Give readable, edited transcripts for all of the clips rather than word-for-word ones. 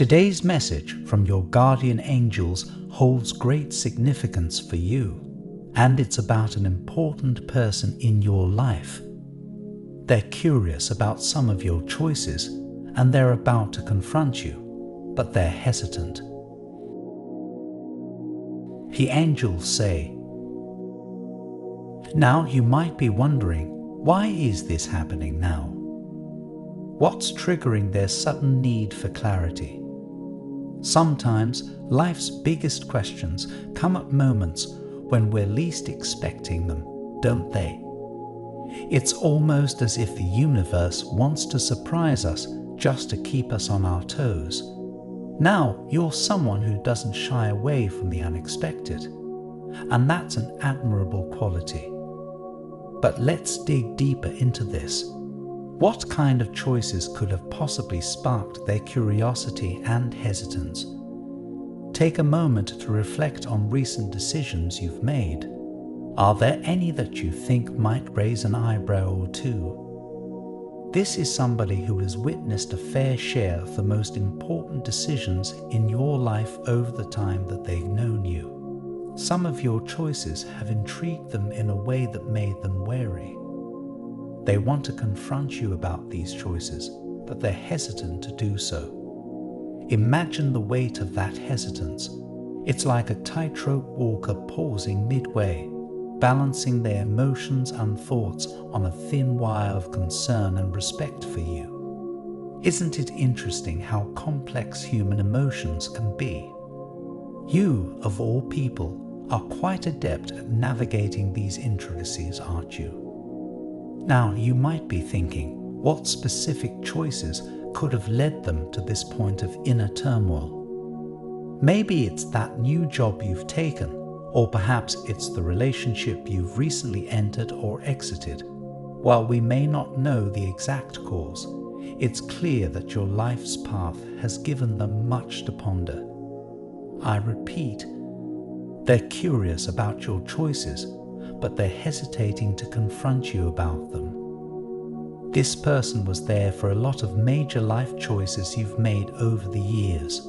Today's message from your guardian angels holds great significance for you, and it's about an important person in your life. They're curious about some of your choices, and they're about to confront you, but they're hesitant. The angels say, "Now you might be wondering, why is this happening now? What's triggering their sudden need for clarity? Sometimes life's biggest questions come at moments when we're least expecting them, don't they? It's almost as if the universe wants to surprise us just to keep us on our toes. Now you're someone who doesn't shy away from the unexpected, and that's an admirable quality. But let's dig deeper into this. What kind of choices could have possibly sparked their curiosity and hesitance? Take a moment to reflect on recent decisions you've made. Are there any that you think might raise an eyebrow or two? This is somebody who has witnessed a fair share of the most important decisions in your life over the time that they've known you. Some of your choices have intrigued them in a way that made them wary. They want to confront you about these choices, but they're hesitant to do so. Imagine the weight of that hesitance. It's like a tightrope walker pausing midway, balancing their emotions and thoughts on a thin wire of concern and respect for you. Isn't it interesting how complex human emotions can be? You, of all people, are quite adept at navigating these intricacies, aren't you? Now, you might be thinking, what specific choices could have led them to this point of inner turmoil? Maybe it's that new job you've taken, or perhaps it's the relationship you've recently entered or exited. While we may not know the exact cause, it's clear that your life's path has given them much to ponder. I repeat, they're curious about your choices, but they're hesitating to confront you about them. This person was there for a lot of major life choices you've made over the years.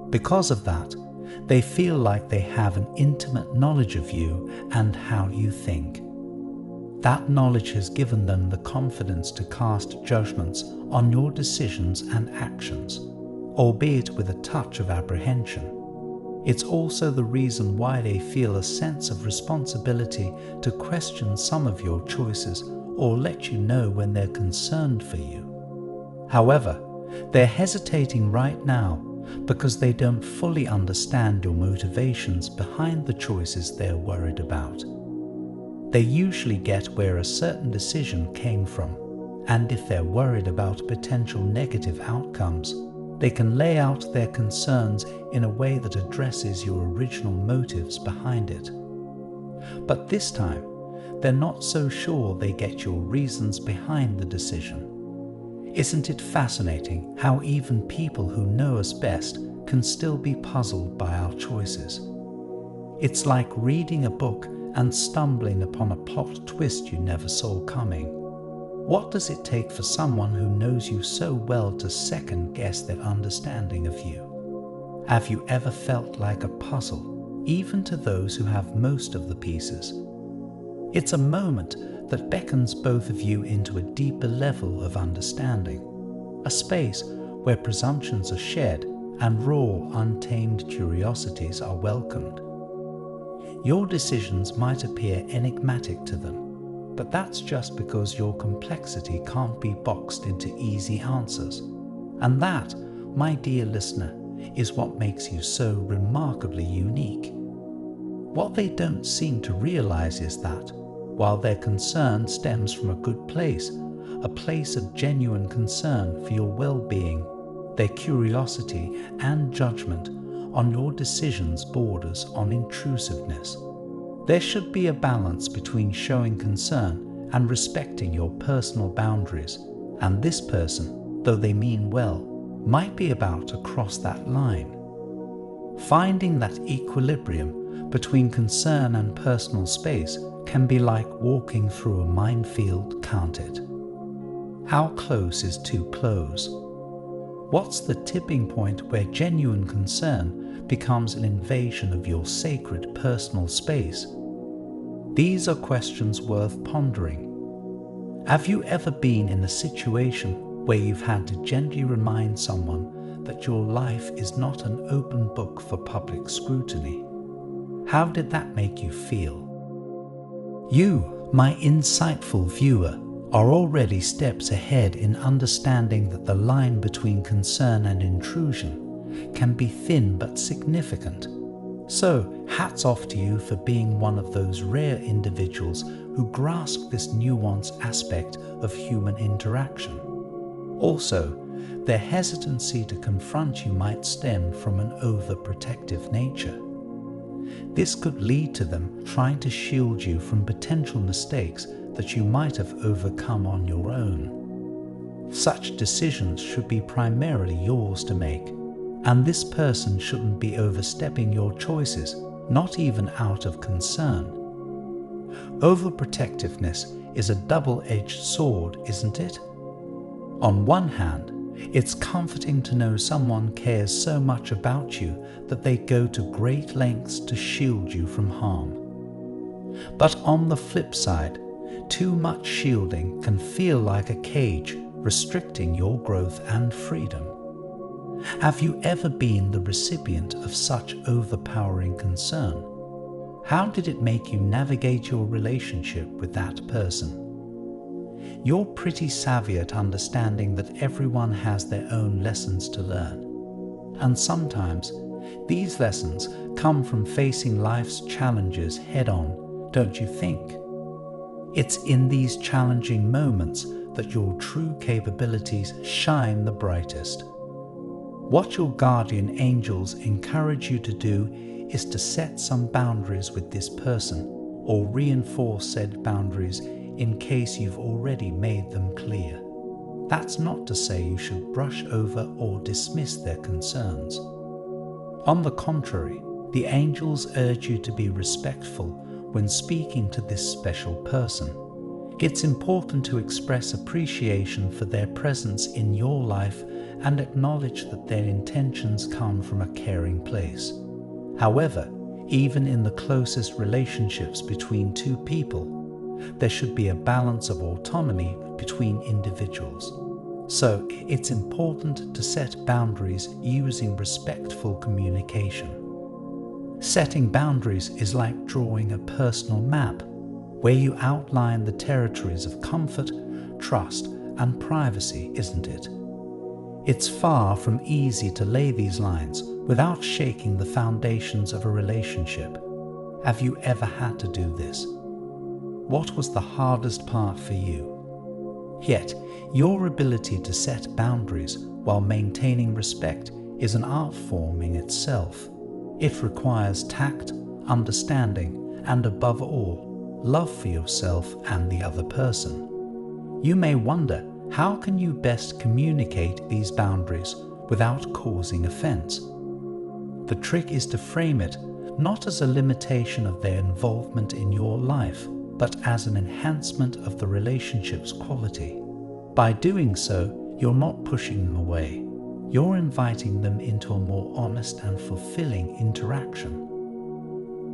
Because of that, they feel like they have an intimate knowledge of you and how you think. That knowledge has given them the confidence to cast judgments on your decisions and actions, albeit with a touch of apprehension. It's also the reason why they feel a sense of responsibility to question some of your choices or let you know when they're concerned for you. However, they're hesitating right now because they don't fully understand your motivations behind the choices they're worried about. They usually get where a certain decision came from, and if they're worried about potential negative outcomes, they can lay out their concerns in a way that addresses your original motives behind it. But this time, they're not so sure they get your reasons behind the decision. Isn't it fascinating how even people who know us best can still be puzzled by our choices? It's like reading a book and stumbling upon a plot twist you never saw coming. What does it take for someone who knows you so well to second-guess their understanding of you? Have you ever felt like a puzzle, even to those who have most of the pieces? It's a moment that beckons both of you into a deeper level of understanding, a space where presumptions are shed and raw, untamed curiosities are welcomed. Your decisions might appear enigmatic to them, but that's just because your complexity can't be boxed into easy answers. And that, my dear listener, is what makes you so remarkably unique. What they don't seem to realize is that, while their concern stems from a good place, a place of genuine concern for your well-being, their curiosity and judgment on your decisions borders on intrusiveness. There should be a balance between showing concern and respecting your personal boundaries, and this person, though they mean well, might be about to cross that line. Finding that equilibrium between concern and personal space can be like walking through a minefield, can't it? How close is too close? What's the tipping point where genuine concern becomes an invasion of your sacred personal space? These are questions worth pondering. Have you ever been in a situation where you've had to gently remind someone that your life is not an open book for public scrutiny? How did that make you feel? You, my insightful viewer, are already steps ahead in understanding that the line between concern and intrusion can be thin but significant. So, hats off to you for being one of those rare individuals who grasp this nuanced aspect of human interaction. Also, their hesitancy to confront you might stem from an overprotective nature. This could lead to them trying to shield you from potential mistakes that you might have overcome on your own. Such decisions should be primarily yours to make, and this person shouldn't be overstepping your choices, not even out of concern. Overprotectiveness is a double-edged sword, isn't it? On one hand, it's comforting to know someone cares so much about you that they go to great lengths to shield you from harm. But on the flip side, too much shielding can feel like a cage restricting your growth and freedom. Have you ever been the recipient of such overpowering concern? How did it make you navigate your relationship with that person? You're pretty savvy at understanding that everyone has their own lessons to learn. And sometimes, these lessons come from facing life's challenges head-on, don't you think? It's in these challenging moments that your true capabilities shine the brightest. What your guardian angels encourage you to do is to set some boundaries with this person, or reinforce said boundaries in case you've already made them clear. That's not to say you should brush over or dismiss their concerns. On the contrary, the angels urge you to be respectful when speaking to this special person. It's important to express appreciation for their presence in your life and acknowledge that their intentions come from a caring place. However, even in the closest relationships between two people, there should be a balance of autonomy between individuals. So, it's important to set boundaries using respectful communication. Setting boundaries is like drawing a personal map, where you outline the territories of comfort, trust, and privacy, isn't it? It's far from easy to lay these lines without shaking the foundations of a relationship. Have you ever had to do this? What was the hardest part for you? Yet, your ability to set boundaries while maintaining respect is an art form in itself. It requires tact, understanding, and above all, love for yourself and the other person. You may wonder, how can you best communicate these boundaries without causing offense? The trick is to frame it not as a limitation of their involvement in your life, but as an enhancement of the relationship's quality. By doing so, you're not pushing them away. You're inviting them into a more honest and fulfilling interaction.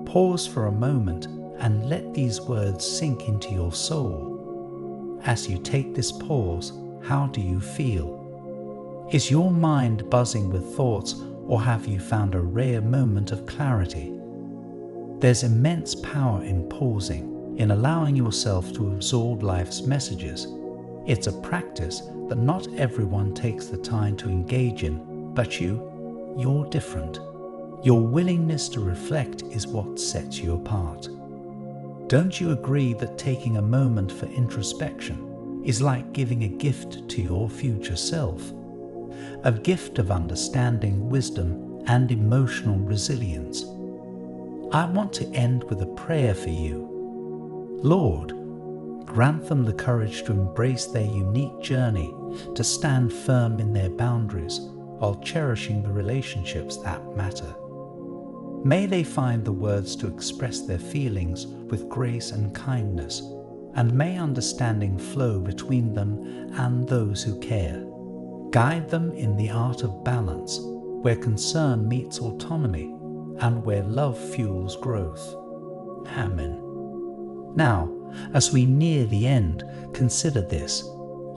Pause for a moment and let these words sink into your soul. As you take this pause, how do you feel? Is your mind buzzing with thoughts, or have you found a rare moment of clarity? There's immense power in pausing, in allowing yourself to absorb life's messages. It's a practice that not everyone takes the time to engage in, but you're different. Your willingness to reflect is what sets you apart. Don't you agree that taking a moment for introspection is like giving a gift to your future self? A gift of understanding, wisdom, and emotional resilience. I want to end with a prayer for you. Lord, grant them the courage to embrace their unique journey, to stand firm in their boundaries while cherishing the relationships that matter. May they find the words to express their feelings with grace and kindness, and may understanding flow between them and those who care. Guide them in the art of balance, where concern meets autonomy and where love fuels growth. Amen. Now, as we near the end, consider this.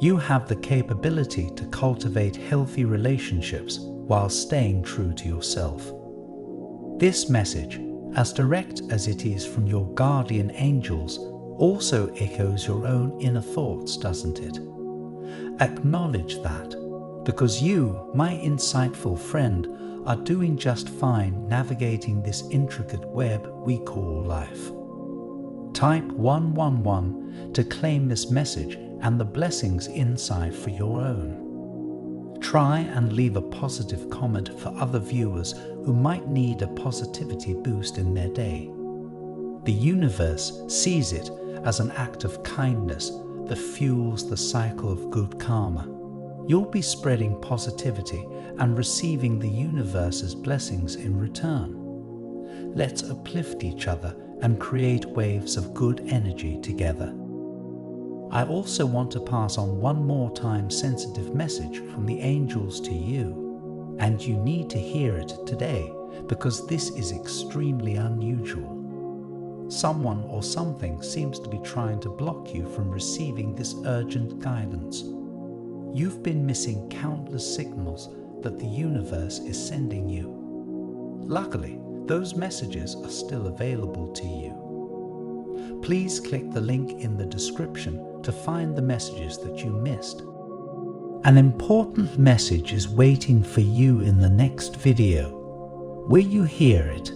You have the capability to cultivate healthy relationships while staying true to yourself. This message, as direct as it is from your guardian angels, also echoes your own inner thoughts, doesn't it? Acknowledge that, because you, my insightful friend, are doing just fine navigating this intricate web we call life. Type 111 to claim this message and the blessings inside for your own. Try and leave a positive comment for other viewers who might need a positivity boost in their day. The universe sees it as an act of kindness that fuels the cycle of good karma. You'll be spreading positivity and receiving the universe's blessings in return. Let's uplift each other and create waves of good energy together. I also want to pass on one more time sensitive message from the angels to you, and you need to hear it today because this is extremely unusual. Someone or something seems to be trying to block you from receiving this urgent guidance. You've been missing countless signals that the universe is sending you. Luckily, those messages are still available to you. Please click the link in the description to find the messages that you missed. An important message is waiting for you in the next video. Will you hear it?